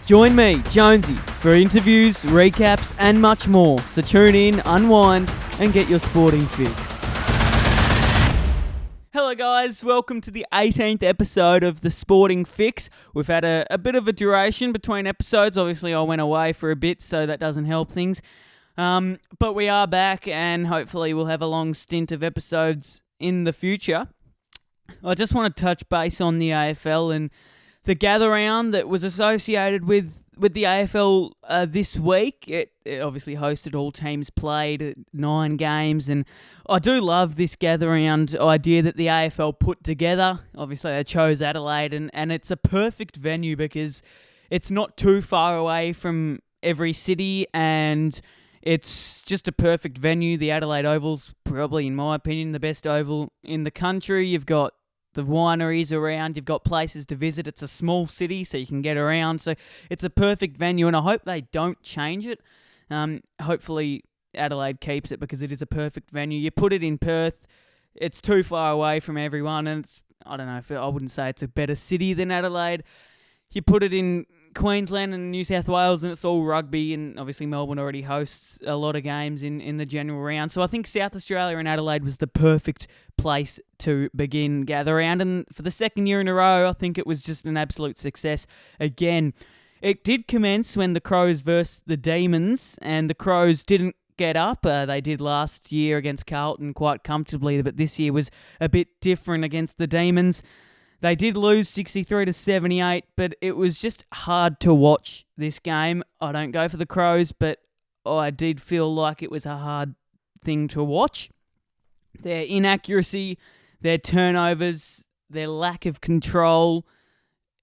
Join me, Jonesy, for interviews, recaps and much more. So tune in, unwind and get your sporting fix. Hello guys, welcome to the 18th episode of the Sporting Fix. We've had a bit of a duration between episodes. Obviously I went away for a bit, so that doesn't help things. But we are back and hopefully we'll have a long stint of episodes in the future. I just want to touch base on the AFL and the gather-round that was associated with the AFL this week. It obviously hosted, all teams played 9 games, and I do love this gather-round idea that the AFL put together. Obviously they chose Adelaide, and it's a perfect venue because it's not too far away from every city, and it's just a perfect venue. The Adelaide Oval's probably, in my opinion, the best oval in the country. You've got the wineries around, you've got places to visit. It's a small city, so you can get around. So it's a perfect venue, and I hope they don't change it. Hopefully Adelaide keeps it because it is a perfect venue. You put it in Perth, it's too far away from everyone, and I don't know, I wouldn't say it's a better city than Adelaide. You put it in Queensland and New South Wales, and it's all rugby, and obviously Melbourne already hosts a lot of games in the general round. So I think South Australia and Adelaide was the perfect place to begin gather round, and for the second year in a row, I think it was just an absolute success again. It did commence when the Crows versed the Demons, and the Crows didn't get up. They did last year against Carlton quite comfortably, but this year was a bit different against the Demons. They did lose 63-78, but it was just hard to watch this game. I don't go for the Crows, but I did feel like it was a hard thing to watch. Their inaccuracy, their turnovers, their lack of control,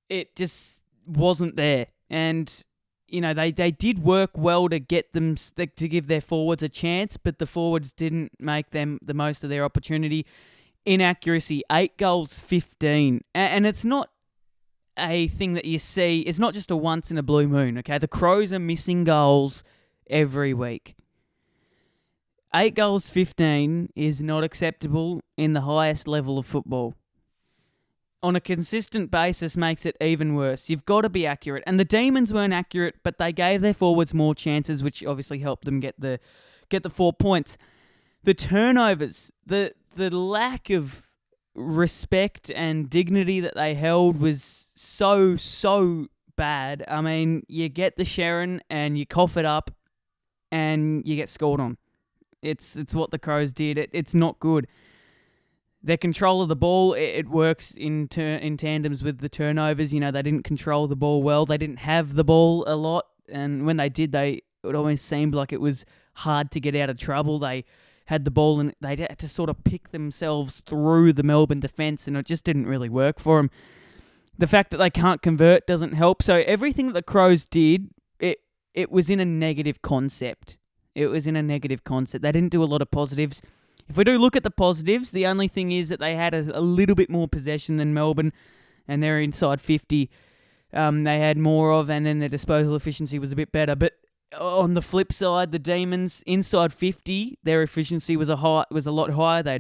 it just wasn't there. And, you know, they did work well to get them, to give their forwards a chance, but the forwards didn't make them the most of their opportunity. Inaccuracy, 8 goals, 15. And it's not a thing that you see. It's not just a once in a blue moon, okay? The Crows are missing goals every week. 8 goals, 15 is not acceptable in the highest level of football. On a consistent basis makes it even worse. You've got to be accurate. And the Demons weren't accurate, but they gave their forwards more chances, which obviously helped them get the 4 points. The turnovers, the lack of respect and dignity that they held was so bad. I mean, you get the Sharon and you cough it up and you get scored on. It's what the Crows did. It's not good. Their control of the ball, it works in tandems with the turnovers. You know, they didn't control the ball well. They didn't have the ball a lot. And when they did, it almost seemed like it was hard to get out of trouble. They had the ball and they had to sort of pick themselves through the Melbourne defence, and it just didn't really work for them. The fact that they can't convert doesn't help. So everything that the Crows did, it was in a negative concept. It was in a negative concept. They didn't do a lot of positives. If we do look at the positives, the only thing is that they had a little bit more possession than Melbourne, and they're inside 50. They had more of, and then their disposal efficiency was a bit better. But on the flip side, the Demons inside 50, their efficiency was a lot higher. They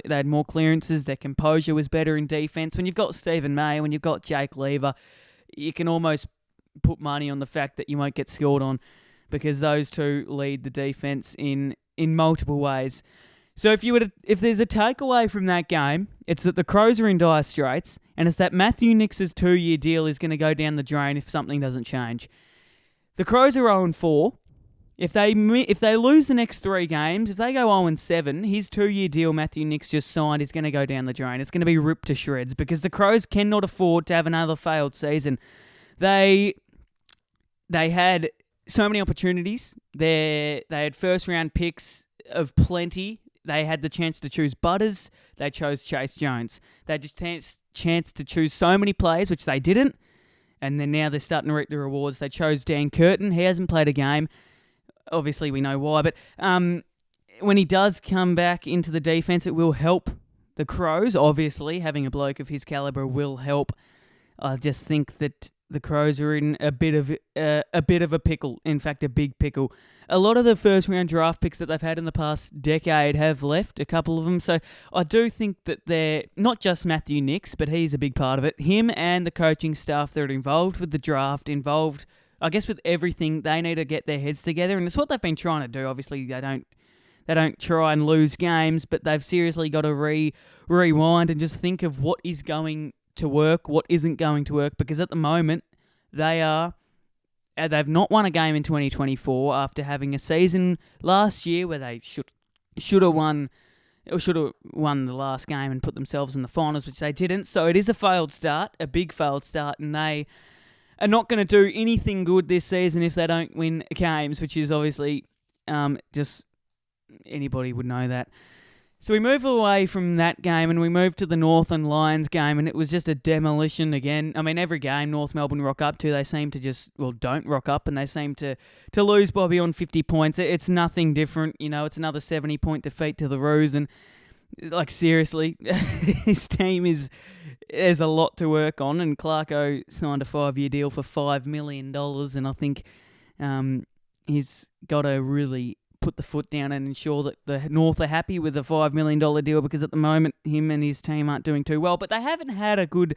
had more clearances. Their composure was better in defence. When you've got Stephen May, when you've got Jake Lever, you can almost put money on the fact that you won't get scored on, because those two lead the defence in multiple ways. So if there's a takeaway from that game, it's that the Crows are in dire straits, and it's that Matthew Nix's 2-year deal is going to go down the drain if something doesn't change. The Crows are 0-4. If they lose the next 3 games, if they go 0-7, his 2-year deal Matthew Nix just signed is going to go down the drain. It's going to be ripped to shreds because the Crows cannot afford to have another failed season. They had so many opportunities. They had first-round picks of plenty. They had the chance to choose Butters. They chose Chase Jones. They had just chance to choose so many players, which they didn't. And then now they're starting to reap the rewards. They chose Dan Curtin. He hasn't played a game. Obviously, we know why. But when he does come back into the defence, it will help the Crows. Obviously, having a bloke of his calibre will help. I just think that the Crows are in a bit of a pickle. In fact, a big pickle. A lot of the first round draft picks that they've had in the past decade have left, a couple of them. So I do think that they're not just Matthew Nicks, but he's a big part of it. Him and the coaching staff that are involved with the draft, involved, I guess, with everything. They need to get their heads together, and it's what they've been trying to do. Obviously, they don't try and lose games, but they've seriously got to rewind and just think of what is going to work, what isn't going to work, because at the moment they've not won a game in 2024 after having a season last year where they should have won the last game and put themselves in the finals, which they didn't. So it is a failed start, a big failed start, and they are not going to do anything good this season if they don't win games, which is obviously just anybody would know that. So we move away from that game and we move to the Northern Lions game, and it was just a demolition again. I mean, every game North Melbourne rock up to, they seem to don't rock up, and they seem to lose by beyond 50 points. It's nothing different, it's another 70-point defeat to the Roos, and seriously, his team there's a lot to work on, and Clarko signed a 5-year deal for $5 million, and I think he's got to really put the foot down and ensure that the North are happy with the $5 million deal, because at the moment him and his team aren't doing too well. But they haven't had a good,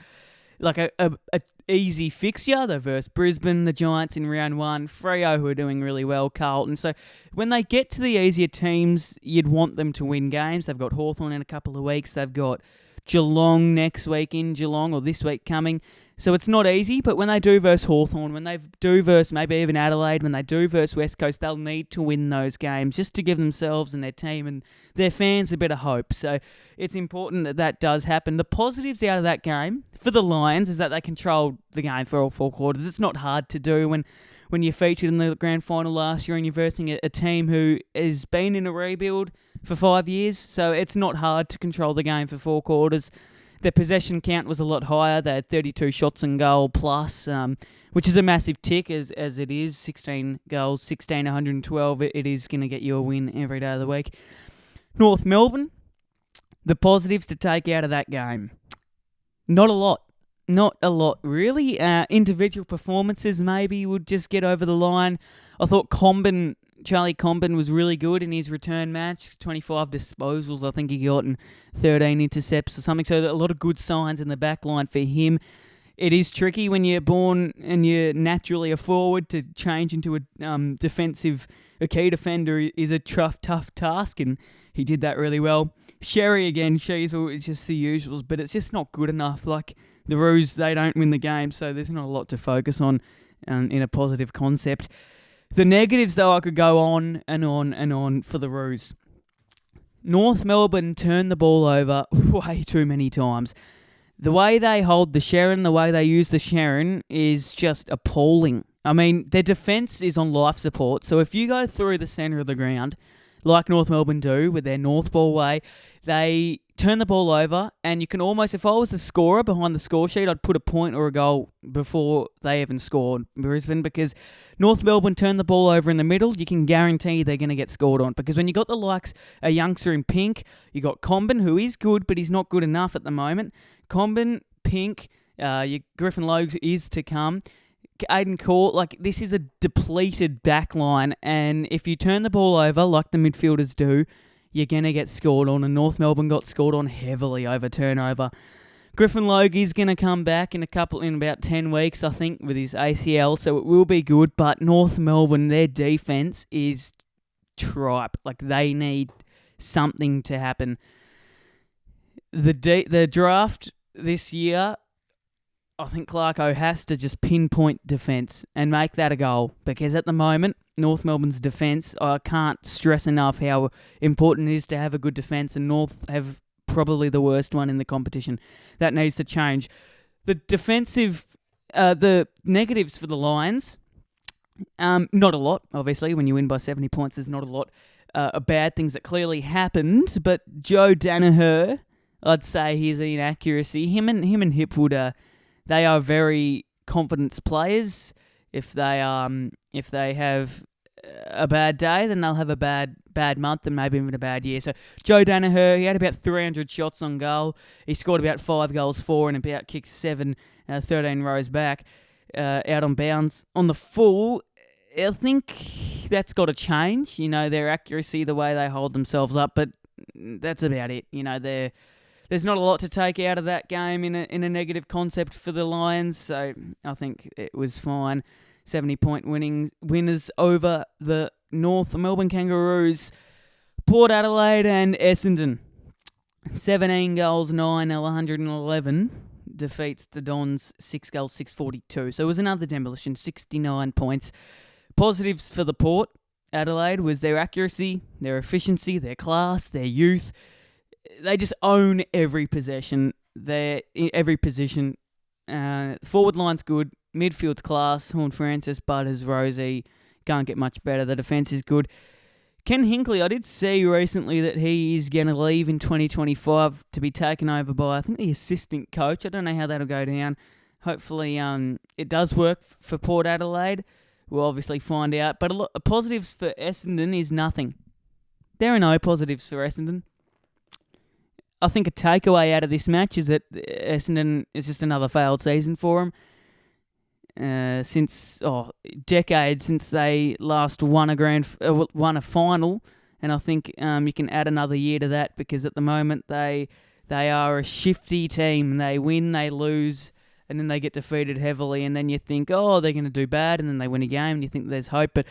a easy fixture. They versed Brisbane, the Giants in round 1, Freo, who are doing really well, Carlton. So when they get to the easier teams, you'd want them to win games. They've got Hawthorn in a couple of weeks. They've got Geelong next week in Geelong, or this week coming. So it's not easy, but when they do verse Hawthorn, when they do verse maybe even Adelaide, when they do verse West Coast, they'll need to win those games just to give themselves and their team and their fans a bit of hope. So it's important that does happen. The positives out of that game for the Lions is that they controlled the game for all 4 quarters. It's not hard to do when you're featured in the grand final last year and you're versing a team who has been in a rebuild for 5 years. So it's not hard to control the game for 4 quarters. Their possession count was a lot higher. They had 32 shots on goal plus, which is a massive tick as it is. 16 goals, 112. It is going to get you a win every day of the week. North Melbourne, the positives to take out of that game. Not a lot. Not a lot, really. Individual performances maybe would just get over the line. I thought Charlie Comben was really good in his return match. 25 disposals, I think he got, and 13 intercepts or something. So a lot of good signs in the back line for him. It is tricky when you're born and you're naturally a forward to change into a key defender is a tough task, and he did that really well. Sherry again, she's just the usuals, but it's just not good enough. Like the Roos, they don't win the game, so there's not a lot to focus on in a positive concept. The negatives, though, I could go on and on and on for the Roos. North Melbourne turned the ball over way too many times. The way they hold the Sherrin, the way they use the Sherrin is just appalling. I mean, their defence is on life support, so if you go through the centre of the ground, like North Melbourne do with their North ball way, they turn the ball over, and you can almost, if I was the scorer behind the score sheet, I'd put a point or a goal before they even scored Brisbane, because North Melbourne turn the ball over in the middle, you can guarantee they're going to get scored on, because when you got the likes, a youngster in pink, you got Comben, who is good, but he's not good enough at the moment. Comben, Pink, Griffin Logue is to come. Aiden Court, this is a depleted back line, and if you turn the ball over like the midfielders do, you're going to get scored on, and North Melbourne got scored on heavily over turnover. Griffin Logue is going to come back in about 10 weeks, I think, with his ACL, so it will be good, but North Melbourne, their defence is tripe. They need something to happen. The draft this year, I think Clarko has to just pinpoint defence and make that a goal, because at the moment, North Melbourne's defence, I can't stress enough how important it is to have a good defence, and North have probably the worst one in the competition. That needs to change. The negatives for the Lions, not a lot, obviously. When you win by 70 points, there's not a lot of bad things that clearly happened, but Joe Danaher, I'd say his inaccuracy. Him and Hipwood, they are very confidence players. If they have a bad day, then they'll have a bad month and maybe even a bad year. So Joe Danaher, he had about 300 shots on goal. He scored about 5 goals, 4, and about kicked 7, 13 rows back. out on bounds. On the full, I think that's got to change. Their accuracy, the way they hold themselves up, but that's about it. There's not a lot to take out of that game in a negative concept for the Lions, so I think it was fine. 70-point winners over the North Melbourne Kangaroos, Port Adelaide and Essendon. 17 goals, 9L, 111 defeats the Dons, 6 goals, 642. So it was another demolition, 69 points. Positives for the Port Adelaide was their accuracy, their efficiency, their class, their youth. They just own every possession. Every position. Forward line's good. Midfield's class. Horne-Francis, Butters, Rosie. Can't get much better. The defence is good. Ken Hinkley, I did see recently that he is going to leave in 2025 to be taken over by, I think, the assistant coach. I don't know how that'll go down. Hopefully it does work for Port Adelaide. We'll obviously find out. But positives for Essendon is nothing. There are no positives for Essendon. I think a takeaway out of this match is that Essendon is just another failed season for them. Since decades since they last won a final, and I think you can add another year to that because at the moment they are a shifty team. They win, they lose, and then they get defeated heavily, and then you think, they're going to do bad, and then they win a game, and you think there's hope. But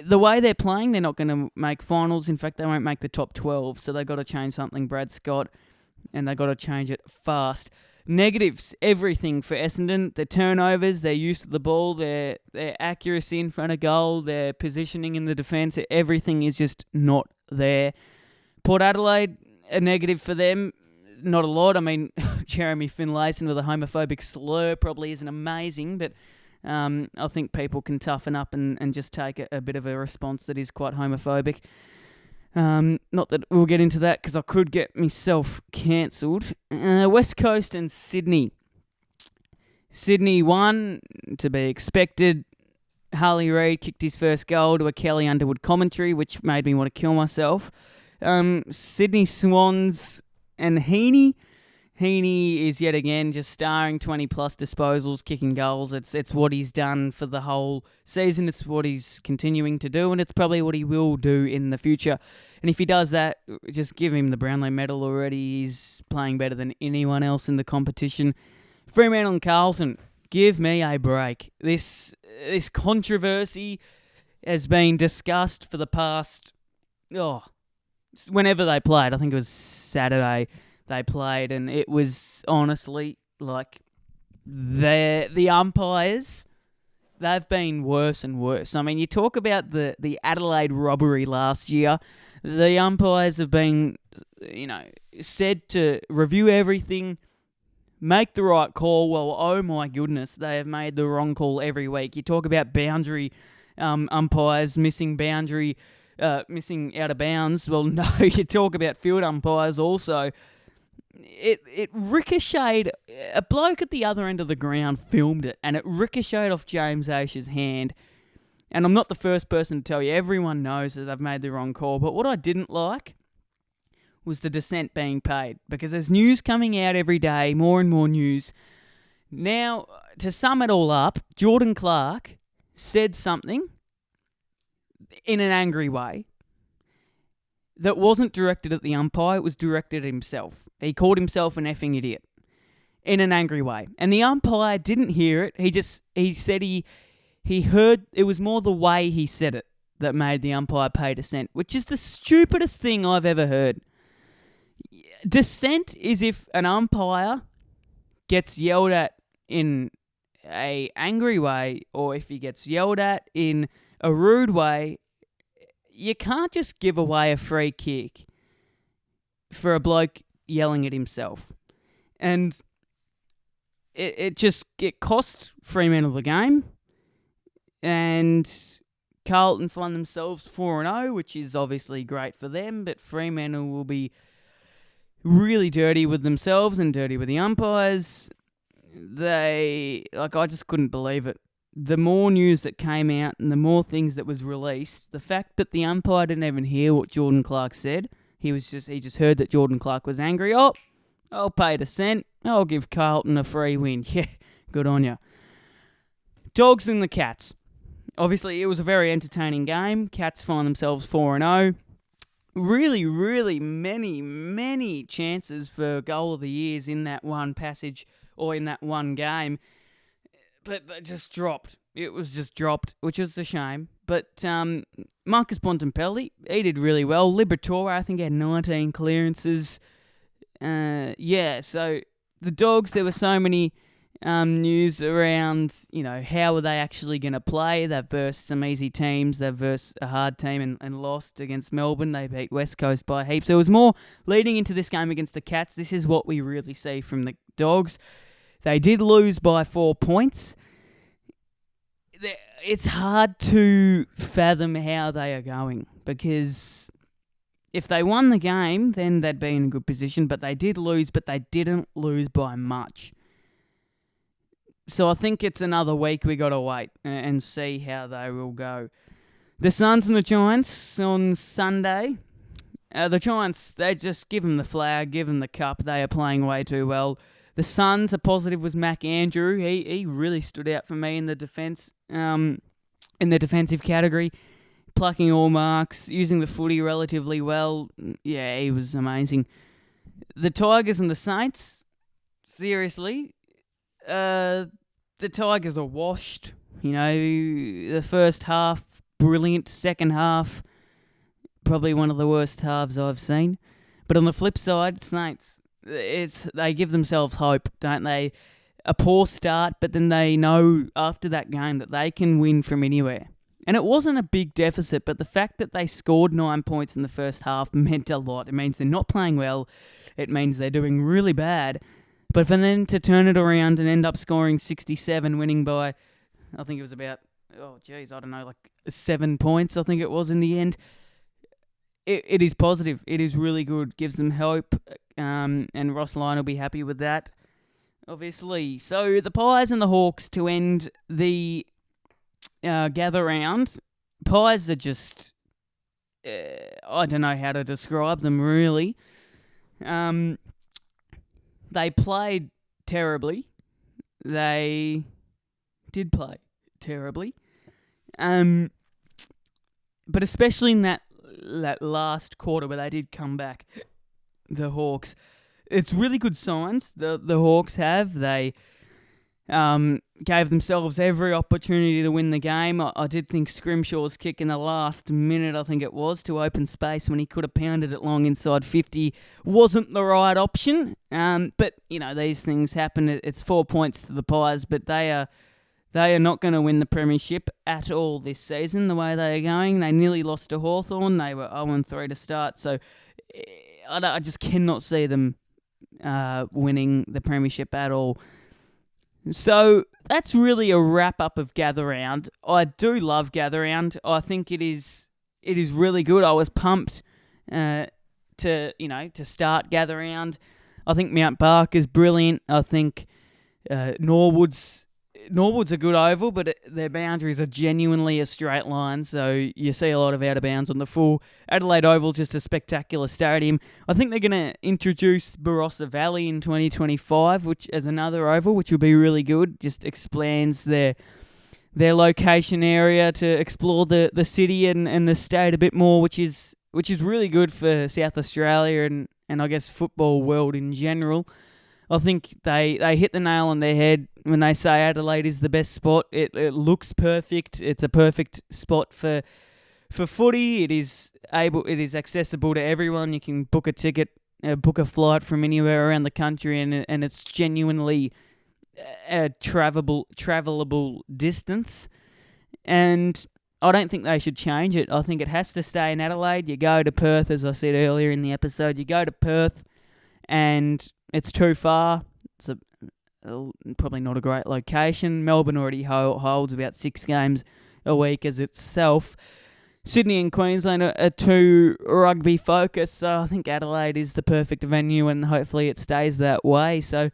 the way they're playing, they're not going to make finals. In fact, they won't make the top 12, so they've got to change something, Brad Scott, and they've got to change it fast. Negatives, everything for Essendon. Their turnovers, their use of the ball, their accuracy in front of goal, their positioning in the defence, everything is just not there. Port Adelaide, a negative for them, not a lot. I mean, Jeremy Finlayson with a homophobic slur probably isn't amazing, but I think people can toughen up and just take a bit of a response that is quite homophobic. Not that we'll get into that because I could get myself cancelled. West Coast and Sydney. Sydney won, to be expected. Harley Reid kicked his first goal to a Kelly Underwood commentary, which made me want to kill myself. Sydney Swans and Heaney. Heaney is yet again just starring 20-plus disposals, kicking goals. It's what he's done for the whole season. It's what he's continuing to do, and it's probably what he will do in the future. And if he does that, just give him the Brownlow medal already. He's playing better than anyone else in the competition. Fremantle and Carlton, give me a break. This controversy has been discussed for the past, whenever they played. I think it was Saturday. They played, and it was honestly like the umpires, they've been worse and worse. I mean, you talk about the Adelaide robbery last year. The umpires have been, said to review everything, make the right call. Well, oh my goodness, they have made the wrong call every week. You talk about boundary umpires missing out of bounds. Well, no, you talk about field umpires also. It ricocheted. A bloke at the other end of the ground filmed it, and it ricocheted off James Asher's hand. And I'm not the first person to tell you. Everyone knows that they've made the wrong call. But what I didn't like was the dissent being paid, because there's news coming out every day, more and more news. Now, to sum it all up, Jordan Clark said something in an angry way that wasn't directed at the umpire, it was directed at himself. He called himself an effing idiot in an angry way. And the umpire didn't hear it. He said he heard, it was more the way he said it that made the umpire pay dissent, which is the stupidest thing I've ever heard. Dissent is if an umpire gets yelled at in a angry way, or if he gets yelled at in a rude way. You can't just give away a free kick for a bloke yelling at himself. And it cost Fremantle the game. And Carlton find themselves 4-0, which is obviously great for them, but Fremantle will be really dirty with themselves and dirty with the umpires. I just couldn't believe it. The more news that came out and the more things that was released, the fact that the umpire didn't even hear what Jordan Clark said, he just heard that Jordan Clark was angry. I'll pay dissent. I'll give Carlton a free win. Yeah, good on you. Dogs and the Cats. Obviously, it was a very entertaining game. Cats find themselves 4-0. Really, really many chances for goal of the years in that one passage or in that one game. But they just dropped. It was just dropped, which was a shame. But Marcus Bontempelli, he did really well. Liberatore, I think, had 19 clearances. So the Dogs, there were so many news around, how are they actually going to play? They've versed some easy teams. They've versed a hard team and lost against Melbourne. They beat West Coast by heaps. So it was more leading into this game against the Cats. This is what we really see from the Dogs. They did lose by 4 points. It's hard to fathom how they are going because if they won the game, then they'd be in a good position. But they did lose, but they didn't lose by much. So I think it's another week we got to wait and see how they will go. The Suns and the Giants on Sunday. The Giants, they just give them the flag, give them the cup. They are playing way too well. The Suns, a positive was Mac Andrew. He really stood out for me in the defence, in the defensive category, plucking all marks, using the footy relatively well. Yeah, he was amazing. The Tigers and the Saints, seriously, the Tigers are washed. The first half, brilliant. Second half, probably one of the worst halves I've seen. But on the flip side, Saints, they give themselves hope, don't they? A poor start, but then they know after that game that they can win from anywhere. And it wasn't a big deficit, but the fact that they scored 9 points in the first half meant a lot. It means they're not playing well. It means they're doing really bad. But for them to turn it around and end up scoring 67, winning by, I think it was about, 7 points, I think it was in the end. It is positive. It is really good. Gives them hope. And Ross Lyon will be happy with that, obviously. So the Pies and the Hawks to end the gather round. Pies are just, I don't know how to describe them really. They played terribly. They did play terribly. But especially in that last quarter where they did come back, the Hawks. It's really good signs the Hawks have. They gave themselves every opportunity to win the game. I did think Scrimshaw's kick in the last minute, I think it was, to open space when he could have pounded it long inside 50 wasn't the right option. But, these things happen. It's 4 points to the Pies, but they are not going to win the premiership at all this season, the way they are going. They nearly lost to Hawthorn. They were 0-3 to start, so I just cannot see them winning the premiership at all. So that's really a wrap-up of Gather Round. I do love Gather Round. I think it is really good. I was pumped to start Gather Round. I think Mount Barker's brilliant. I think Norwood's a good oval, but their boundaries are genuinely a straight line, so you see a lot of out of bounds on the full. Adelaide Oval's just a spectacular stadium. I think they're going to introduce Barossa Valley in 2025, which as another oval, which will be really good. Just expands their location area to explore the city and the state a bit more, which is really good for South Australia and I guess football world in general. I think they hit the nail on their head when they say Adelaide is the best spot. It looks perfect. It's a perfect spot for footy. It is accessible to everyone. You can book a ticket, book a flight from anywhere around the country, and it's genuinely a travelable distance. And I don't think they should change it. I think it has to stay in Adelaide. You go to Perth, as I said earlier in the episode. You go to Perth, and it's too far. It's probably not a great location. Melbourne already holds about 6 games a week as itself. Sydney and Queensland are too rugby focused, so I think Adelaide is the perfect venue, and hopefully it stays that way. So,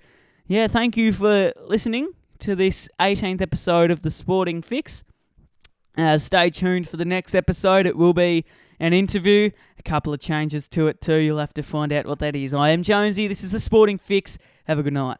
yeah, thank you for listening to this 18th episode of the Sporting Fix. Stay tuned for the next episode. It will be an interview, a couple of changes to it too. You'll have to find out what that is. I am Jonesy. This is the Sporting Fix. Have a good night.